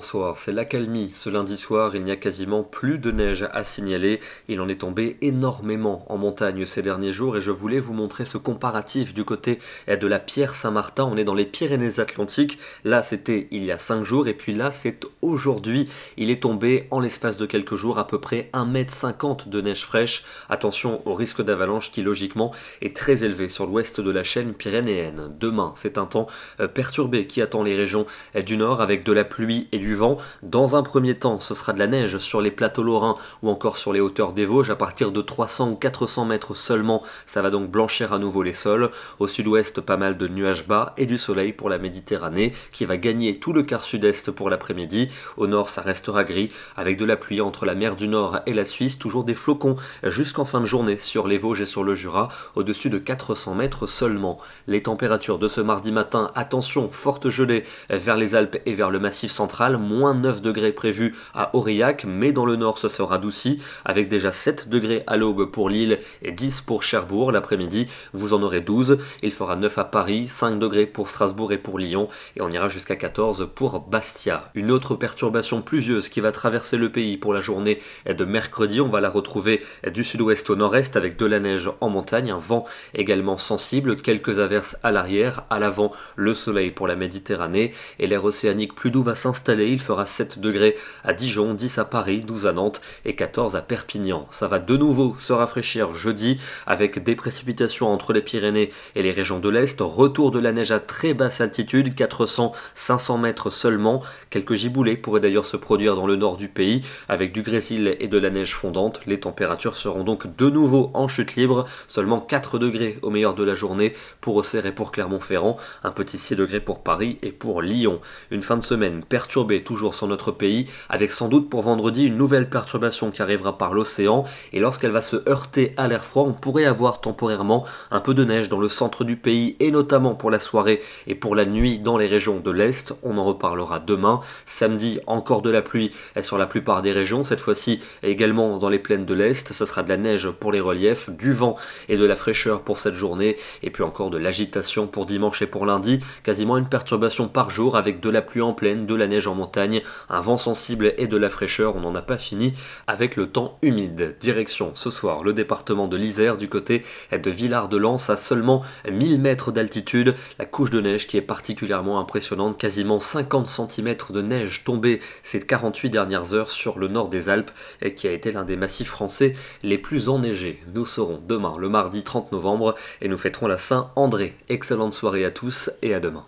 bonsoir, c'est l'accalmie. Ce lundi soir, il n'y a quasiment plus de neige à signaler. Il en est tombé énormément en montagne ces derniers jours et je voulais vous montrer ce comparatif du côté de la Pierre Saint-Martin. On est dans les Pyrénées-Atlantiques. Là, c'était il y a 5 jours et puis là, c'est aujourd'hui. Il est tombé en l'espace de quelques jours à peu près 1,50 m de neige fraîche. Attention au risque d'avalanche qui, logiquement, est très élevé sur l'ouest de la chaîne pyrénéenne. Demain, c'est un temps perturbé qui attend les régions du nord avec de la pluie et du vent. Dans un premier temps, ce sera de la neige sur les plateaux lorrains ou encore sur les hauteurs des Vosges à partir de 300 ou 400 mètres seulement. Ça va donc blanchir à nouveau les sols. Au sud-ouest, pas mal de nuages bas et du soleil pour la Méditerranée qui va gagner tout le quart sud-est pour l'après-midi. Au nord, ça restera gris avec de la pluie entre la mer du Nord et la Suisse. Toujours des flocons jusqu'en fin de journée sur les Vosges et sur le Jura au-dessus de 400 mètres seulement. Les températures de ce mardi matin, attention, forte gelée vers les Alpes et vers le Massif central, moins 9 degrés prévus à Aurillac, mais dans le nord ce sera adouci, avec déjà 7 degrés à l'aube pour Lille et 10 pour Cherbourg. L'après-midi, vous en aurez 12, il fera 9 à Paris, 5 degrés pour Strasbourg et pour Lyon, et on ira jusqu'à 14 pour Bastia. Une autre perturbation pluvieuse qui va traverser le pays pour la journée de mercredi, on va la retrouver du sud-ouest au nord-est avec de la neige en montagne, un vent également sensible, quelques averses à l'arrière, à l'avant le soleil pour la Méditerranée et l'air océanique plus doux va s'installer. Il fera 7 degrés à Dijon, 10 à Paris, 12 à Nantes et 14 à Perpignan. Ça va de nouveau se rafraîchir jeudi avec des précipitations entre les Pyrénées et les régions de l'Est. Retour de la neige à très basse altitude, 400-500 mètres seulement. Quelques giboulées pourraient d'ailleurs se produire dans le nord du pays avec du grésil et de la neige fondante. Les températures seront donc de nouveau en chute libre, seulement 4 degrés au meilleur de la journée pour Auxerre et pour Clermont-Ferrand, un petit 6 degrés pour Paris et pour Lyon. Une fin de semaine perturbée toujours sur notre pays, avec sans doute pour vendredi une nouvelle perturbation qui arrivera par l'océan, et lorsqu'elle va se heurter à l'air froid, on pourrait avoir temporairement un peu de neige dans le centre du pays, et notamment pour la soirée et pour la nuit dans les régions de l'Est. On en reparlera demain. Samedi, encore de la pluie sur la plupart des régions, cette fois-ci également dans les plaines de l'Est. Ce sera de la neige pour les reliefs, du vent et de la fraîcheur pour cette journée, et puis encore de l'agitation pour dimanche et pour lundi. Quasiment une perturbation par jour avec de la pluie en plaine, de la neige en montagne, un vent sensible et de la fraîcheur. On n'en a pas fini avec le temps humide. Direction ce soir le département de l'Isère du côté de Villard-de-Lans à seulement 1000 mètres d'altitude. La couche de neige qui est particulièrement impressionnante, quasiment 50 cm de neige tombée ces 48 dernières heures sur le nord des Alpes et qui a été l'un des massifs français les plus enneigés. Nous serons demain le mardi 30 novembre et nous fêterons la Saint-André. Excellente soirée à tous et à demain.